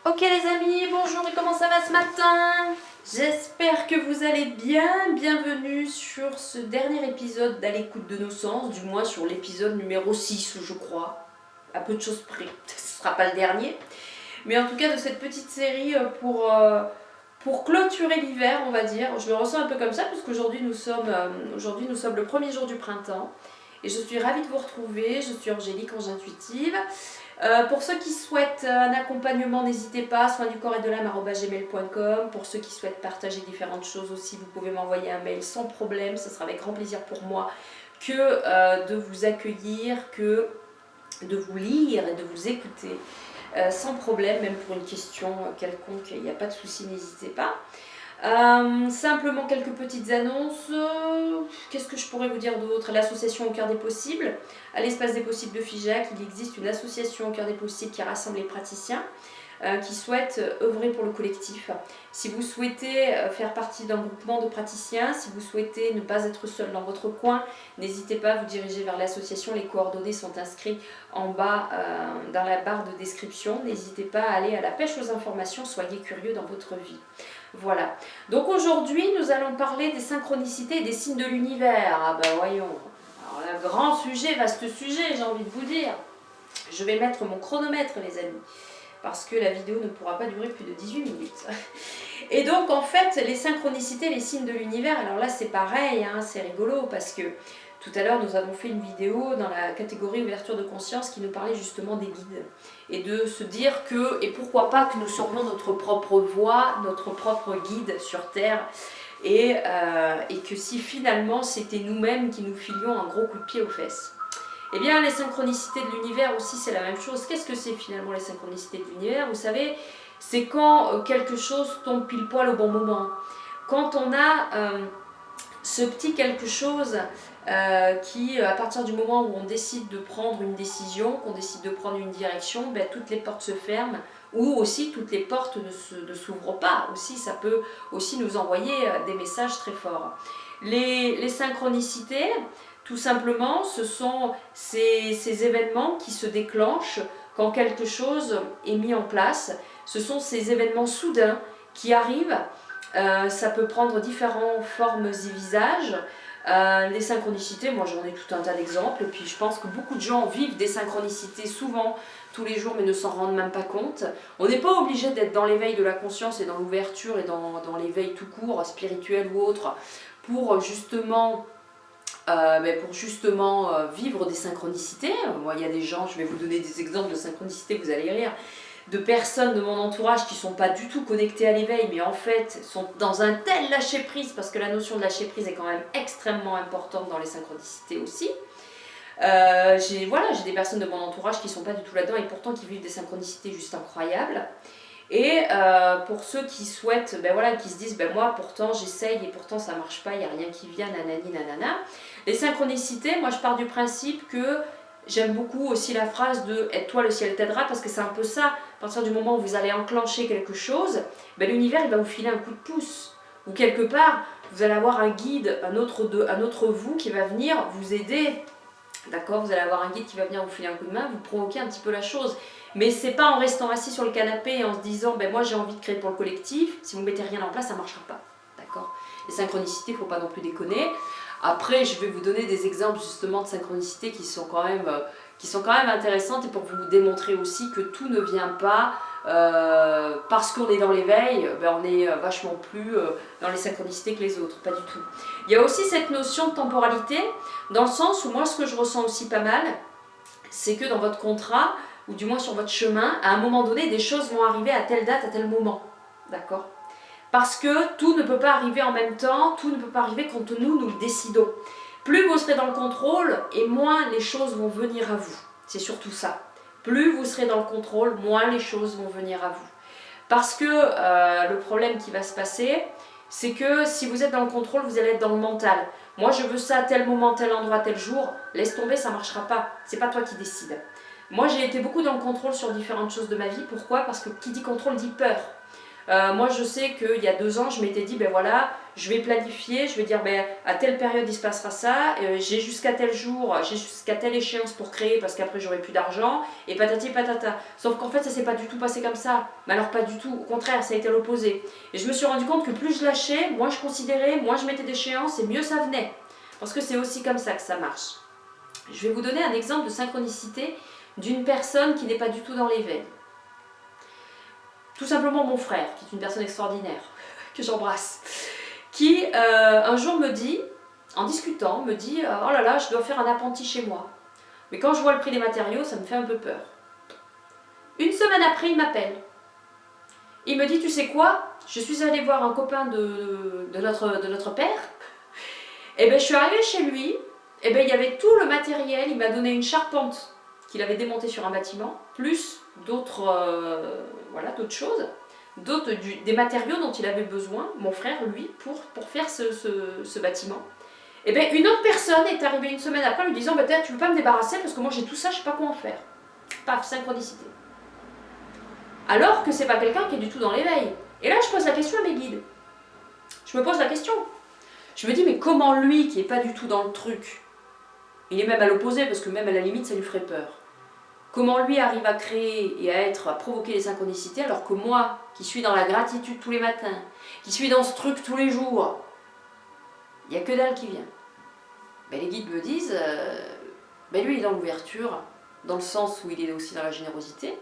Ok les amis, bonjour et comment ça va ce matin? J'espère que vous allez bien. Bienvenue sur ce dernier épisode d'À l'écoute de nos sens, du moins sur l'épisode numéro 6 je crois. À peu de choses près, ce ne sera pas le dernier. Mais en tout cas de cette petite série pour clôturer l'hiver on va dire. Je le ressens un peu comme ça parce qu'aujourd'hui nous sommes le premier jour du printemps. Et je suis ravie de vous retrouver, je suis Angélique, Ange Intuitive. Pour ceux qui souhaitent un accompagnement, n'hésitez pas, soinsducorpsetdelame@gmail.com. Pour ceux qui souhaitent partager différentes choses aussi, vous pouvez m'envoyer un mail sans problème. Ce sera avec grand plaisir pour moi que de vous accueillir, que de vous lire et de vous écouter. Sans problème, même pour une question quelconque, il n'y a pas de souci, n'hésitez pas. Simplement quelques petites annonces. Qu'est-ce que je pourrais vous dire d'autre? L'association Au Cœur des Possibles, à l'Espace des Possibles de Figeac, il existe une association Au Cœur des Possibles qui rassemble les praticiens qui souhaitent œuvrer pour le collectif. Si vous souhaitez faire partie d'un groupement de praticiens, si vous souhaitez ne pas être seul dans votre coin, n'hésitez pas à vous diriger vers l'association. Les coordonnées sont inscrites en bas dans la barre de description. N'hésitez pas à aller à la pêche aux informations, soyez curieux dans votre vie. Voilà. Donc aujourd'hui, nous allons parler des synchronicités et des signes de l'univers. Ah ben voyons. Alors un grand sujet, vaste sujet, j'ai envie de vous dire. Je vais mettre mon chronomètre, les amis, parce que la vidéo ne pourra pas durer plus de 18 minutes. Et donc en fait, les synchronicités, les signes de l'univers, alors là c'est pareil, hein, c'est rigolo, parce que tout à l'heure nous avons fait une vidéo dans la catégorie ouverture de conscience qui nous parlait justement des guides. Et de se dire que, et pourquoi pas que nous serions notre propre voix, notre propre guide sur Terre, et que si finalement c'était nous-mêmes qui nous filions un gros coup de pied aux fesses. Eh bien, les synchronicités de l'univers aussi, c'est la même chose. Qu'est-ce que c'est finalement les synchronicités de l'univers? Vous savez, c'est quand quelque chose tombe pile poil au bon moment. Quand on a ce petit quelque chose qui, à partir du moment où on décide de prendre une décision, qu'on décide de prendre une direction, ben, toutes les portes se ferment, ou aussi toutes les portes ne s'ouvrent pas. Aussi, ça peut aussi nous envoyer des messages très forts. Les synchronicités, tout simplement, ce sont ces événements qui se déclenchent quand quelque chose est mis en place. Ce sont ces événements soudains qui arrivent. Ça peut prendre différentes formes et visages. Les synchronicités, moi j'en ai tout un tas d'exemples. Et puis je pense que beaucoup de gens vivent des synchronicités souvent, tous les jours, mais ne s'en rendent même pas compte. On n'est pas obligé d'être dans l'éveil de la conscience et dans l'ouverture et dans l'éveil tout court, spirituel ou autre, pour justement vivre des synchronicités. Moi, il y a des gens, je vais vous donner des exemples de synchronicité, vous allez rire, de personnes de mon entourage qui ne sont pas du tout connectées à l'éveil, mais en fait sont dans un tel lâcher-prise, parce que la notion de lâcher-prise est quand même extrêmement importante dans les synchronicités aussi. J'ai des personnes de mon entourage qui ne sont pas du tout là-dedans et pourtant qui vivent des synchronicités juste incroyables. Et pour ceux qui souhaitent, qui se disent, moi pourtant j'essaye et pourtant ça marche pas, il n'y a rien qui vient, nanani nanana. Les synchronicités, moi je pars du principe que j'aime beaucoup aussi la phrase de « aide-toi, le ciel t'aidera » parce que c'est un peu ça, à partir du moment où vous allez enclencher quelque chose, l'univers il va vous filer un coup de pouce. Ou quelque part, vous allez avoir un guide, un autre vous qui va venir vous aider. D'accord, vous allez avoir un guide qui va venir vous filer un coup de main, vous provoquer un petit peu la chose. Mais c'est pas en restant assis sur le canapé et en se disant moi j'ai envie de créer pour le collectif, si vous ne mettez rien en place, ça ne marchera pas. D'accord. Les synchronicités, il ne faut pas non plus déconner. Après, je vais vous donner des exemples justement de synchronicité qui sont quand même intéressantes et pour vous démontrer aussi que tout ne vient pas parce qu'on est dans l'éveil, on est vachement plus dans les synchronicités que les autres, pas du tout. Il y a aussi cette notion de temporalité, dans le sens où moi ce que je ressens aussi pas mal, c'est que dans votre contrat, ou du moins sur votre chemin, à un moment donné, des choses vont arriver à telle date, à tel moment. D'accord ? Parce que tout ne peut pas arriver en même temps, tout ne peut pas arriver quand nous le décidons. Plus vous serez dans le contrôle, et moins les choses vont venir à vous. C'est surtout ça. Plus vous serez dans le contrôle, moins les choses vont venir à vous. Parce que le problème qui va se passer, c'est que si vous êtes dans le contrôle, vous allez être dans le mental. Moi, je veux ça à tel moment, tel endroit, tel jour. Laisse tomber, ça ne marchera pas. C'est pas toi qui décides. Moi, j'ai été beaucoup dans le contrôle sur différentes choses de ma vie. Pourquoi ? Parce que qui dit contrôle dit peur. Moi, je sais qu'il y a 2 ans, je m'étais dit, ben voilà, je vais planifier, je vais dire, ben à telle période, il se passera ça, j'ai jusqu'à tel jour, j'ai jusqu'à telle échéance pour créer, parce qu'après, j'aurai plus d'argent, et patati patata. Sauf qu'en fait, ça s'est pas du tout passé comme ça. Mais alors, pas du tout. Au contraire, ça a été l'opposé. Et je me suis rendu compte que plus je lâchais, moins je considérais, moins je mettais d'échéance, et mieux ça venait. Parce que c'est aussi comme ça que ça marche. Je vais vous donner un exemple de synchronicité d'une personne qui n'est pas du tout dans l'éveil. Tout simplement mon frère, qui est une personne extraordinaire, que j'embrasse, qui un jour me dit, en discutant, me dit « Oh là là, je dois faire un apprenti chez moi. Mais quand je vois le prix des matériaux, ça me fait un peu peur. » Une semaine après, il m'appelle. Il me dit « Tu sais quoi? Je suis allée voir un copain de notre père. Et bien, je suis arrivée chez lui. Et bien, il y avait tout le matériel. Il m'a donné une charpente qu'il avait démontée sur un bâtiment, plus d'autres voilà, d'autres choses, des matériaux dont il avait besoin, mon frère, lui, pour faire ce bâtiment. Et bien, une autre personne est arrivée une semaine après, lui disant bah, tu ne peux pas me débarrasser parce que moi j'ai tout ça, je ne sais pas quoi en faire. Paf, synchronicité. Alors que c'est pas quelqu'un qui est du tout dans l'éveil. Et là, je pose la question à mes guides. Je me pose la question. Je me dis, mais comment lui, qui n'est pas du tout dans le truc, il est même à l'opposé, parce que même à la limite, ça lui ferait peur. Comment lui arrive à créer et à provoquer les synchronicités, alors que moi, qui suis dans la gratitude tous les matins, qui suis dans ce truc tous les jours, il n'y a que dalle qui vient. Ben, les guides me disent, ben, lui, il est dans l'ouverture, dans le sens où il est aussi dans la générosité.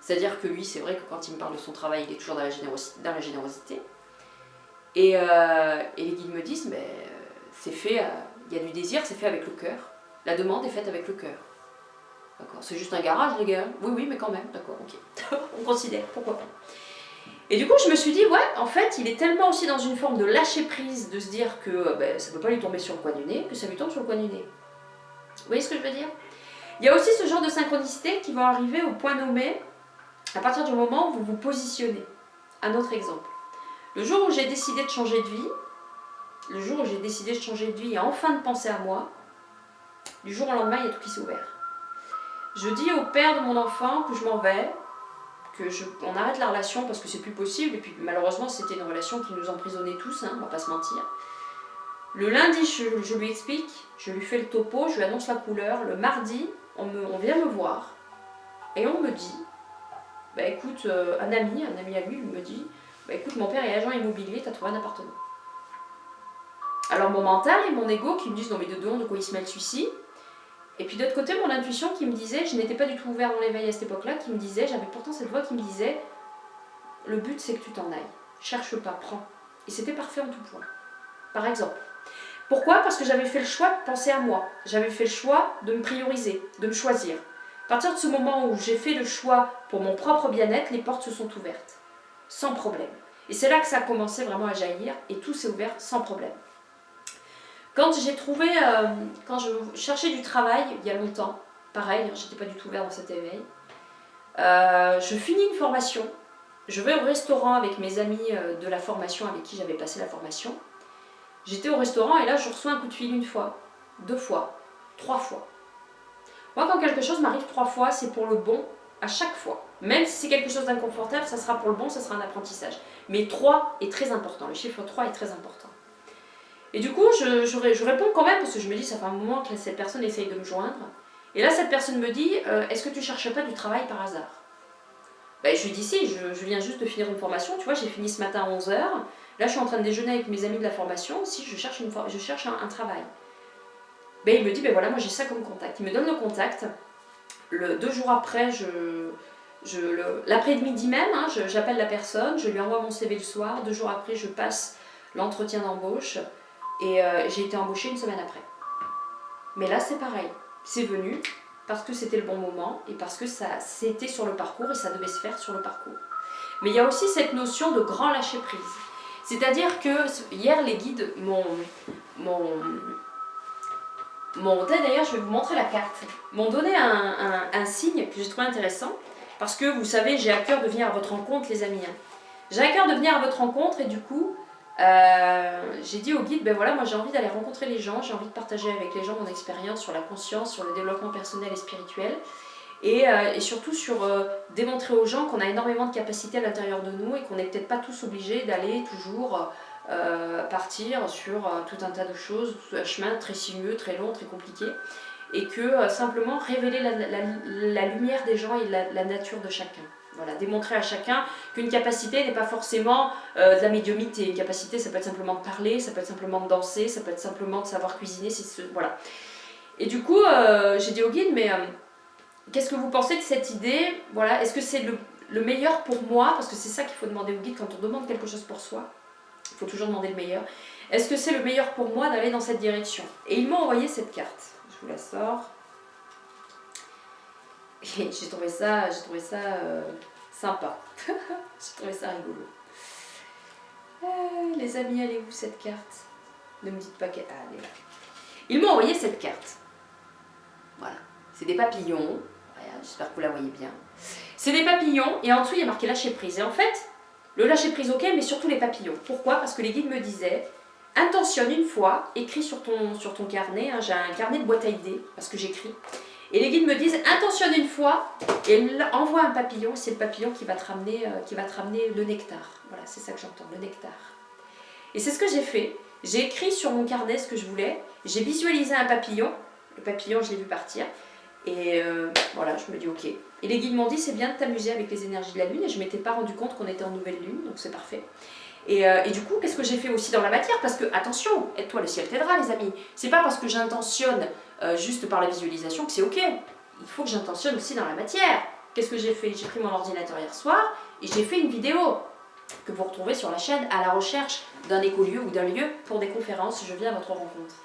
C'est-à-dire que lui, c'est vrai que quand il me parle de son travail, il est toujours dans la générosité. Et les guides me disent, mais c'est fait, il y a du désir, c'est fait avec le cœur. La demande est faite avec le cœur. D'accord, c'est juste un garage, les gars. Oui, oui, mais quand même, d'accord, ok. On considère, pourquoi pas. Et du coup, je me suis dit, ouais, en fait, il est tellement aussi dans une forme de lâcher prise, de se dire que ben, ça ne peut pas lui tomber sur le coin du nez, que ça lui tombe sur le coin du nez. Vous voyez ce que je veux dire? Il y a aussi ce genre de synchronicité qui va arriver au point nommé à partir du moment où vous vous positionnez. Un autre exemple. Le jour où j'ai décidé de changer de vie, et enfin de penser à moi, du jour au lendemain, il y a tout qui s'est ouvert. Je dis au père de mon enfant que je m'en vais, on arrête la relation parce que c'est plus possible, et puis malheureusement c'était une relation qui nous emprisonnait tous, hein, on va pas se mentir. Le lundi, je lui explique, je lui fais le topo, je lui annonce la couleur. Le mardi, on vient me voir et on me dit, bah écoute, un ami à lui me dit, bah écoute, mon père est agent immobilier, t'as trouvé un appartement. Alors mon mental et mon ego qui me disent, non mais de quoi il se mêle celui-ci. Et puis d'autre côté, mon intuition qui me disait, je n'étais pas du tout ouvert dans l'éveil à cette époque-là, qui me disait, j'avais pourtant cette voix qui me disait, le but c'est que tu t'en ailles, cherche pas, prends. Et c'était parfait en tout point. Par exemple. Pourquoi? Parce que j'avais fait le choix de penser à moi, j'avais fait le choix de me prioriser, de me choisir. À partir de ce moment où j'ai fait le choix pour mon propre bien-être, les portes se sont ouvertes, sans problème. Et c'est là que ça a commencé vraiment à jaillir, et tout s'est ouvert sans problème. Quand je cherchais du travail, il y a longtemps, pareil, j'étais pas du tout ouverte dans cet éveil, je finis une formation, je vais au restaurant avec mes amis de la formation avec qui j'avais passé la formation. J'étais au restaurant et là je reçois un coup de fil 1 fois, 2 fois, 3 fois. Moi quand quelque chose m'arrive 3 fois, c'est pour le bon à chaque fois. Même si c'est quelque chose d'inconfortable, ça sera pour le bon, ça sera un apprentissage. Mais 3 est très important, le chiffre 3 est très important. Et du coup, je réponds quand même, parce que je me dis, ça fait un moment que cette personne essaye de me joindre. Et là, cette personne me dit, est-ce que tu cherches pas du travail par hasard? Ben, je lui dis si, je viens juste de finir une formation, tu vois, j'ai fini ce matin à 11h. Là, je suis en train de déjeuner avec mes amis de la formation, si je cherche un travail. Ben, il me dit, ben voilà, moi j'ai ça comme contact. Il me donne le contact. 2 jours après, l'après-midi même, hein, j'appelle la personne, je lui envoie mon CV le soir. 2 jours après, je passe l'entretien d'embauche. Et j'ai été embauchée 1 semaine après. Mais là, c'est pareil. C'est venu parce que c'était le bon moment et parce que c'était sur le parcours et ça devait se faire sur le parcours. Mais il y a aussi cette notion de grand lâcher-prise. C'est-à-dire que hier, les guides d'ailleurs, je vais vous montrer la carte, m'ont donné un signe que j'ai trouvé intéressant parce que, vous savez, j'ai à cœur de venir à votre rencontre, les amis. Hein. J'ai à cœur de venir à votre rencontre et du coup, j'ai dit au guide, ben voilà, moi j'ai envie d'aller rencontrer les gens, j'ai envie de partager avec les gens mon expérience sur la conscience, sur le développement personnel et spirituel. et surtout sur démontrer aux gens qu'on a énormément de capacités à l'intérieur de nous et qu'on n'est peut-être pas tous obligés d'aller toujours partir sur tout un tas de choses, un chemin très sinueux, très long, très compliqué, et que simplement révéler la lumière des gens et la nature de chacun. Voilà, démontrer à chacun qu'une capacité n'est pas forcément de la médiumnité. Une capacité, ça peut être simplement de parler, ça peut être simplement de danser, ça peut être simplement de savoir cuisiner, voilà. Et du coup, j'ai dit au guide, mais qu'est-ce que vous pensez de cette idée? Voilà, est-ce que c'est le meilleur pour moi? Parce que c'est ça qu'il faut demander au guide quand on demande quelque chose pour soi. Il faut toujours demander le meilleur. Est-ce que c'est le meilleur pour moi d'aller dans cette direction? Et ils m'ont envoyé cette carte. Je vous la sors. Et j'ai trouvé ça sympa. J'ai trouvé ça rigolo. Les amis, elle est où cette carte? Ne me dites pas qu'elle... Ah, elle est là. Ils m'ont envoyé cette carte. Voilà. C'est des papillons. Voilà, j'espère que vous la voyez bien. C'est des papillons et en dessous il y a marqué lâcher prise. Et en fait, le lâcher prise, ok, mais surtout les papillons. Pourquoi? Parce que les guides me disaient, intentionne une fois, écris sur ton carnet. Hein, j'ai un carnet de boîte à idées parce que j'écris. Et les guides me disent, intentionne une fois et envoie un papillon. C'est le papillon qui va te ramener le nectar. Voilà, c'est ça que j'entends, le nectar. Et c'est ce que j'ai fait. J'ai écrit sur mon carnet ce que je voulais. J'ai visualisé un papillon. Le papillon, je l'ai vu partir. Et voilà, je me dis ok. Et les guides m'ont dit, c'est bien de t'amuser avec les énergies de la lune. Et je ne m'étais pas rendu compte qu'on était en nouvelle lune, donc c'est parfait. Et du coup, qu'est-ce que j'ai fait aussi dans la matière? Parce que, attention, aide-toi, le ciel t'aidera, les amis. C'est pas parce que j'intentionne juste par la visualisation que c'est ok. Il faut que j'intentionne aussi dans la matière. Qu'est-ce que j'ai fait? J'ai pris mon ordinateur hier soir et j'ai fait une vidéo que vous retrouvez sur la chaîne à la recherche d'un écolieu ou d'un lieu pour des conférences. Je viens à votre rencontre.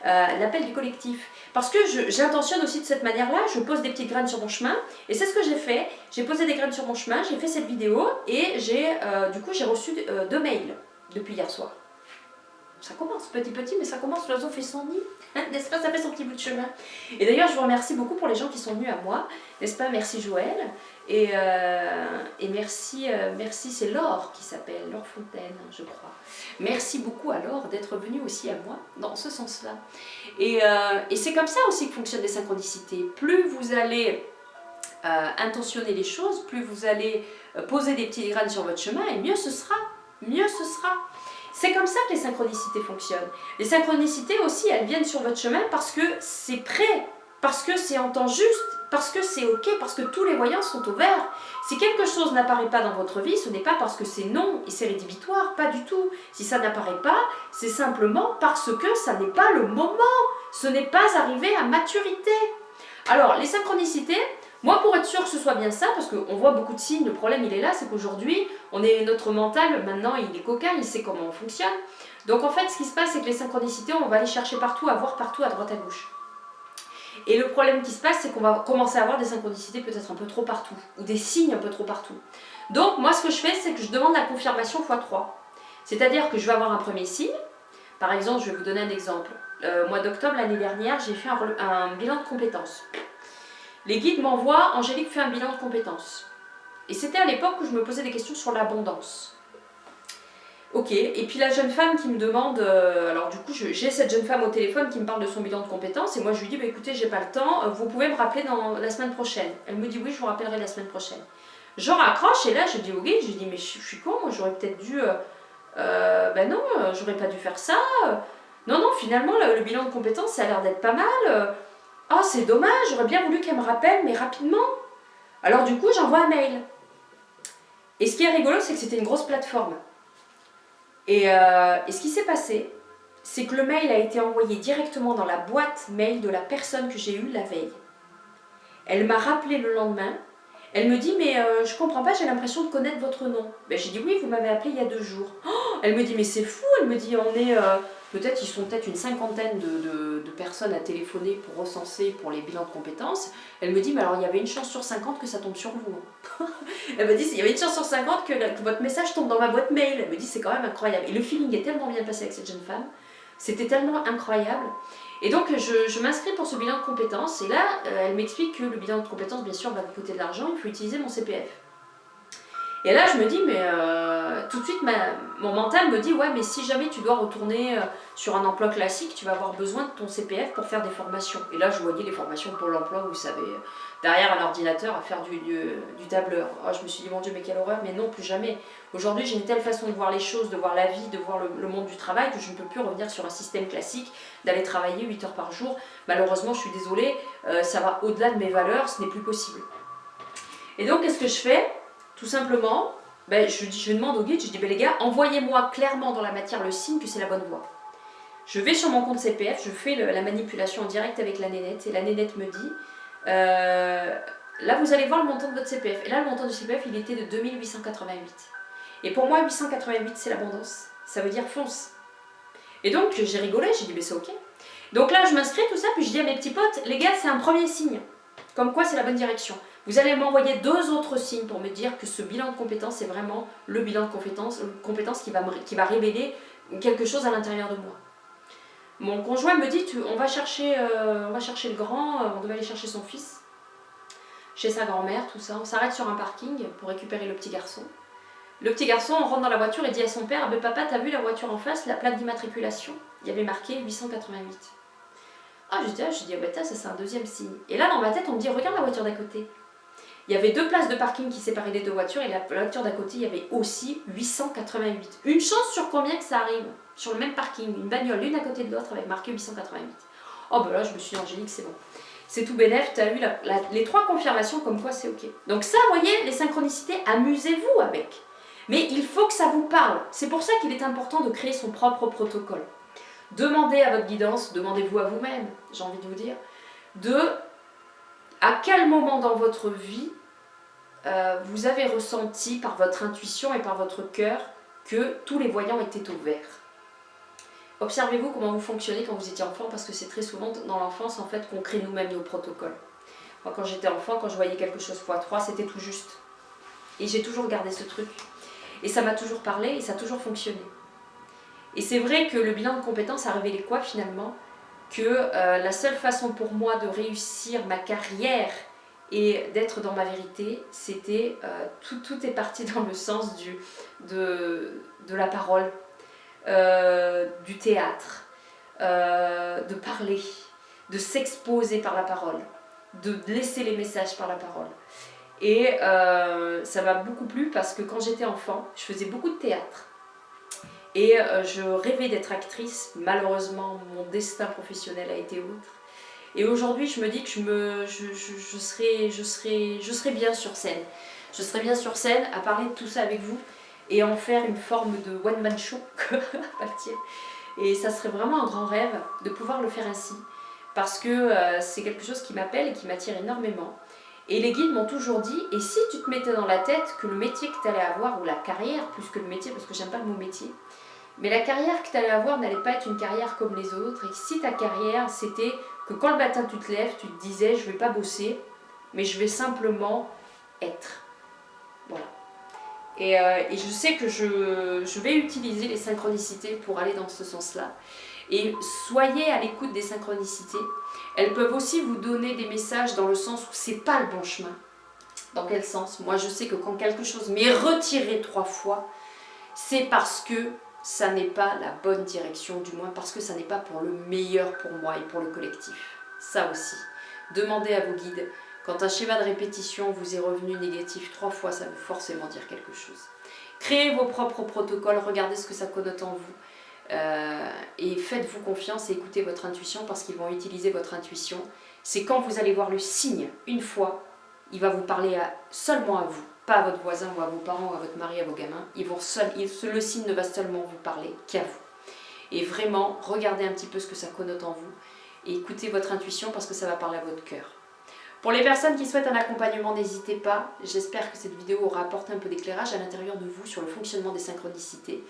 L'appel du collectif. Parce que j'intentionne aussi de cette manière-là, je pose des petites graines sur mon chemin, et c'est ce que j'ai fait. J'ai posé des graines sur mon chemin, j'ai fait cette vidéo, et du coup j'ai reçu 2 mails depuis hier soir. Ça commence petit, mais ça commence, l'oiseau fait son nid, n'est-ce pas, ça fait son petit bout de chemin. Et d'ailleurs, je vous remercie beaucoup pour les gens qui sont venus à moi, n'est-ce pas, merci Joël, et merci, c'est Laure qui s'appelle, Laure Fontaine, je crois. Merci beaucoup à Laure d'être venue aussi à moi, dans ce sens-là. Et c'est comme ça aussi que fonctionnent les synchronicités. Plus vous allez intentionner les choses, plus vous allez poser des petites graines sur votre chemin, et mieux ce sera, mieux ce sera. C'est comme ça que les synchronicités fonctionnent. Les synchronicités aussi, elles viennent sur votre chemin parce que c'est prêt, parce que c'est en temps juste, parce que c'est ok, parce que tous les voyants sont au vert. Si quelque chose n'apparaît pas dans votre vie, ce n'est pas parce que c'est non et c'est rédhibitoire, pas du tout. Si ça n'apparaît pas, c'est simplement parce que ça n'est pas le moment. Ce n'est pas arrivé à maturité. Alors, les synchronicités, moi pour être sûr que ce soit bien ça, parce qu'on voit beaucoup de signes, le problème il est là, c'est qu'aujourd'hui, notre mental, maintenant il est coquin, il sait comment on fonctionne. Donc en fait, ce qui se passe, c'est que les synchronicités, on va les chercher partout, à voir partout, à droite, à gauche. Et le problème qui se passe, c'est qu'on va commencer à avoir des synchronicités peut-être un peu trop partout, ou des signes un peu trop partout. Donc moi ce que je fais, c'est que je demande la confirmation x3. C'est-à-dire que je vais avoir un premier signe. Par exemple, je vais vous donner un exemple. Mois d'octobre l'année dernière, j'ai fait un bilan de compétences. Les guides m'envoient, Angélique fait un bilan de compétences. Et c'était à l'époque où je me posais des questions sur l'abondance. Ok, et puis la jeune femme qui me demande, alors du coup j'ai cette jeune femme au téléphone qui me parle de son bilan de compétences, et moi je lui dis, bah, écoutez, j'ai pas le temps, vous pouvez me rappeler dans la semaine prochaine. Elle me dit, oui, je vous rappellerai la semaine prochaine. Je raccroche, et là je dis au guide, je dis, mais je suis con, moi j'aurais peut-être dû, ben non, j'aurais pas dû faire ça. Non, finalement le bilan de compétences, ça a l'air d'être pas mal. Oh, c'est dommage, j'aurais bien voulu qu'elle me rappelle, mais rapidement. Alors du coup, j'envoie un mail. Et ce qui est rigolo, c'est que c'était une grosse plateforme. Et ce qui s'est passé, c'est que le mail a été envoyé directement dans la boîte mail de la personne que j'ai eue la veille. Elle m'a rappelé le lendemain. Elle me dit, mais je comprends pas, j'ai l'impression de connaître votre nom. Ben, j'ai dit, oui, vous m'avez appelé il y a 2 jours. Oh, elle me dit, mais c'est fou. Elle me dit, ils sont peut-être une cinquantaine de personnes à téléphoner pour recenser pour les bilans de compétences. Elle me dit, mais alors il y avait une chance sur 50 que ça tombe sur vous. Elle me dit, il y avait une chance sur 50 que votre message tombe dans ma boîte mail. Elle me dit, c'est quand même incroyable. Et le feeling est tellement bien passé avec cette jeune femme. C'était tellement incroyable. Et donc, je m'inscris pour ce bilan de compétences. Et là, elle m'explique que le bilan de compétences, bien sûr, va vous coûter de l'argent. Il faut utiliser mon CPF. Et là, je me dis, mais tout de suite, mon mental me dit, ouais, mais si jamais tu dois retourner sur un emploi classique, tu vas avoir besoin de ton CPF pour faire des formations. Et là, je voyais les formations pour l'emploi, vous savez, derrière un ordinateur à faire du tableur. Oh, je me suis dit, mon Dieu, mais quelle horreur, mais non, plus jamais. Aujourd'hui, j'ai une telle façon de voir les choses, de voir la vie, de voir le monde du travail, que je ne peux plus revenir sur un système classique, d'aller travailler 8 heures par jour. Malheureusement, je suis désolée, ça va au-delà de mes valeurs, ce n'est plus possible. Et donc, qu'est-ce que je fais ? Tout simplement, je demande au guide, je dis, les gars, envoyez-moi clairement dans la matière le signe que c'est la bonne voie. Je vais sur mon compte CPF, je fais la manipulation en direct avec la nénette, et la nénette me dit, là vous allez voir le montant de votre CPF. Et là, le montant du CPF, il était de 2888. Et pour moi, 888, c'est l'abondance. Ça veut dire fonce. Et donc, j'ai rigolé, j'ai dit, c'est ok. Donc là, je m'inscris, tout ça, puis je dis à mes petits potes, les gars, c'est un premier signe. Comme quoi, c'est la bonne direction. Vous allez m'envoyer 2 autres signes pour me dire que ce bilan de compétences est vraiment le bilan de compétences qui va révéler quelque chose à l'intérieur de moi. Mon conjoint me dit, on va chercher le grand, on devait aller chercher son fils, chez sa grand-mère, tout ça. On s'arrête sur un parking pour récupérer le petit garçon. Le petit garçon, on rentre dans la voiture et dit à son père, papa, t'as vu la voiture en face, la plaque d'immatriculation ? Il y avait marqué 888. Ah, je dis, ça c'est un deuxième signe. Et là, dans ma tête, on me dit, regarde la voiture d'à côté. Il y avait 2 places de parking qui séparaient les 2 voitures et la voiture d'à côté, il y avait aussi 888. Une chance sur combien que ça arrive sur le même parking, une bagnole l'une à côté de l'autre avec marqué 888. Oh là, je me suis dit, Angélique, c'est bon. C'est tout bénef, tu as eu les 3 confirmations comme quoi c'est ok. Donc ça, vous voyez, les synchronicités, amusez-vous avec. Mais il faut que ça vous parle. C'est pour ça qu'il est important de créer son propre protocole. Demandez à votre guidance, demandez-vous à vous-même, j'ai envie de vous dire, à quel moment dans votre vie vous avez ressenti par votre intuition et par votre cœur que tous les voyants étaient au vert. Observez-vous comment vous fonctionnez quand vous étiez enfant, parce que c'est très souvent dans l'enfance en fait qu'on crée nous-mêmes nos protocoles. Moi quand j'étais enfant, quand je voyais quelque chose x3, c'était tout juste. Et j'ai toujours gardé ce truc. Et ça m'a toujours parlé et ça a toujours fonctionné. Et c'est vrai que le bilan de compétences a révélé quoi finalement ? Que la seule façon pour moi de réussir ma carrière et d'être dans ma vérité, c'était tout est parti dans le sens de la parole, du théâtre, de parler, de s'exposer par la parole, de laisser les messages par la parole. Et ça m'a beaucoup plu parce que quand j'étais enfant, je faisais beaucoup de théâtre. Et je rêvais d'être actrice. Malheureusement, mon destin professionnel a été autre. Et aujourd'hui, je me dis que je serai bien sur scène. Je serai bien sur scène à parler de tout ça avec vous et en faire une forme de one-man show. Et ça serait vraiment un grand rêve de pouvoir le faire ainsi. Parce que c'est quelque chose qui m'appelle et qui m'attire énormément. Et les guides m'ont toujours dit, et si tu te mettais dans la tête que le métier que tu allais avoir, ou la carrière plus que le métier, parce que j'aime pas le mot métier, mais la carrière que tu allais avoir n'allait pas être une carrière comme les autres, et que si ta carrière c'était que quand le matin tu te lèves, tu te disais je vais pas bosser, mais je vais simplement être. Voilà. Et je sais que je vais utiliser les synchronicités pour aller dans ce sens-là. Et soyez à l'écoute des synchronicités. Elles peuvent aussi vous donner des messages dans le sens où c'est pas le bon chemin. Dans quel sens ? Moi je sais que quand quelque chose m'est retiré 3 fois, c'est parce que ça n'est pas la bonne direction, du moins parce que ça n'est pas pour le meilleur pour moi et pour le collectif. Ça aussi. Demandez à vos guides. Quand un schéma de répétition vous est revenu négatif 3 fois, ça veut forcément dire quelque chose. Créez vos propres protocoles, regardez ce que ça connote en vous. Et faites-vous confiance et écoutez votre intuition parce qu'ils vont utiliser votre intuition. C'est quand vous allez voir le signe, une fois, il va vous parler seulement à vous, pas à votre voisin ou à vos parents ou à votre mari, à vos gamins. Le signe ne va seulement vous parler qu'à vous. Et vraiment, regardez un petit peu ce que ça connote en vous et écoutez votre intuition parce que ça va parler à votre cœur. Pour les personnes qui souhaitent un accompagnement, n'hésitez pas. J'espère que cette vidéo aura apporté un peu d'éclairage à l'intérieur de vous sur le fonctionnement des synchronicités.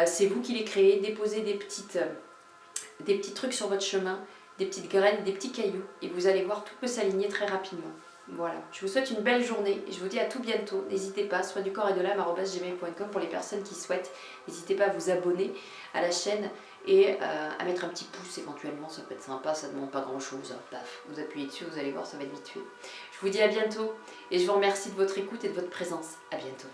C'est vous qui les créez, déposez des petits trucs sur votre chemin, des petites graines, des petits cailloux, et vous allez voir, tout peut s'aligner très rapidement. Voilà, je vous souhaite une belle journée, et je vous dis à tout bientôt. N'hésitez pas, soinducorps-et-de-l'âme@gmail.com pour les personnes qui souhaitent. N'hésitez pas à vous abonner à la chaîne et à mettre un petit pouce éventuellement, ça peut être sympa, ça ne demande pas grand chose. Paf, vous appuyez dessus, vous allez voir, ça va être vite fait. Je vous dis à bientôt, et je vous remercie de votre écoute et de votre présence. À bientôt.